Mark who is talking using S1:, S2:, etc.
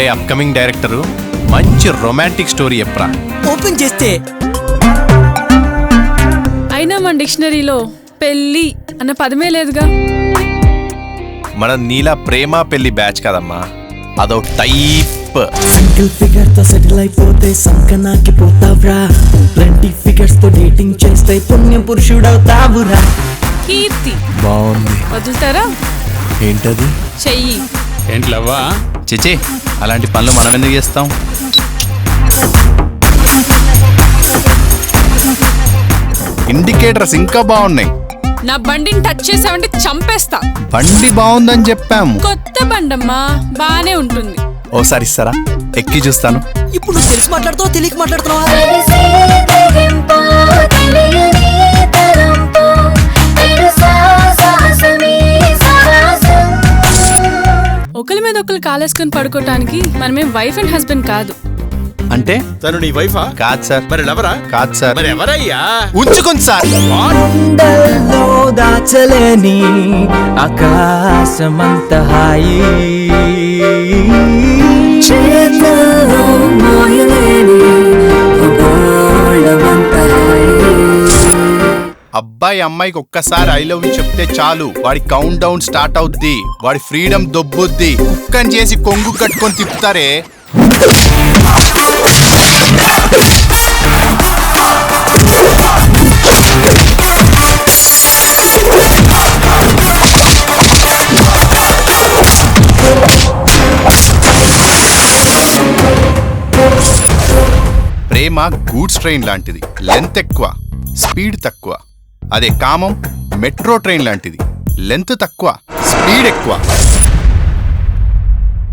S1: రే upcoming director, మంచి romantic story చెప్పరా.
S2: Open చేస్తే
S3: అయినా మన డిక్షనరీలో పెళ్ళి అన్న పదమే లేదుగా.
S1: మన నీలా ప్రేమ పెళ్లి బ్యాచ్ కదమ్మా, అదో టైప్.
S2: సింగిల్ ఫిగర్ తో సెటిల్ అయిపోతే సంకనాకి పోతావ్రా. 20 ఫిగర్స్ తో డేటింగ్ చేస్తే పుణ్య పురుషుడవుతావురా.
S3: కీర్తి
S1: బాగుంది.
S3: వదులుతారా?
S1: ఏంటది?
S3: చెయ్యి.
S4: ఏంటి లవ్వా?
S1: చిచి, అలాంటి పనులు మనం ఎందుకు చేస్తాం? ఇండికేటర్స్ ఇంకా బాగున్నాయి.
S3: నా బండిని టచ్ చేసావంటే చంపేస్తా.
S1: బండి బాగుందని చెప్పాము.
S3: కొత్త బండమ్మా, బానే ఉంటుంది.
S1: ఓసారి ఇస్తారా? ఎక్కి చూస్తాను.
S2: ఇప్పుడు నువ్వు తెలిసి మాట్లాడుతావు, తెలియక మాట్లాడుతున్నావా?
S3: ఒకరి మీద ఒకరు కాలేసుకొని పడుకోవటానికి మనమేం వైఫ్ అండ్ హస్బెండ్ కాదు.
S1: అంటే
S4: తను నీ వైఫా?
S1: కాదు సార్.
S4: మరి లవరా?
S1: కాదు సార్.
S4: మరి ఎవరయ్యా?
S1: ఉంచుకోండి సార్.
S2: గుండెల్లో దాచలేని ఆకాశమంత హాయి, చేతుల్లో మోయలేని భూగోళమంత హాయి.
S1: అబ్బాయి అమ్మాయికి ఒక్కసారి ఐ లవ్ యూ చెప్తే చాలు, వాడి కౌంట్ డౌన్ స్టార్ట్ అవుద్ది, వాడి ఫ్రీడమ్ దొబ్బుద్ది. కుక్కని చేసి కొంగు కట్టుకొని తిప్పుతారే. ప్రేమ గూడ్స్ ట్రైన్ లాంటిది, లెంత్ ఎక్కువ, స్పీడ్ తక్కువ. అదే కామం మెట్రో ట్రైన్ లాంటిది, లెంత్ తక్కువ, స్పీడ్ ఎక్కువ.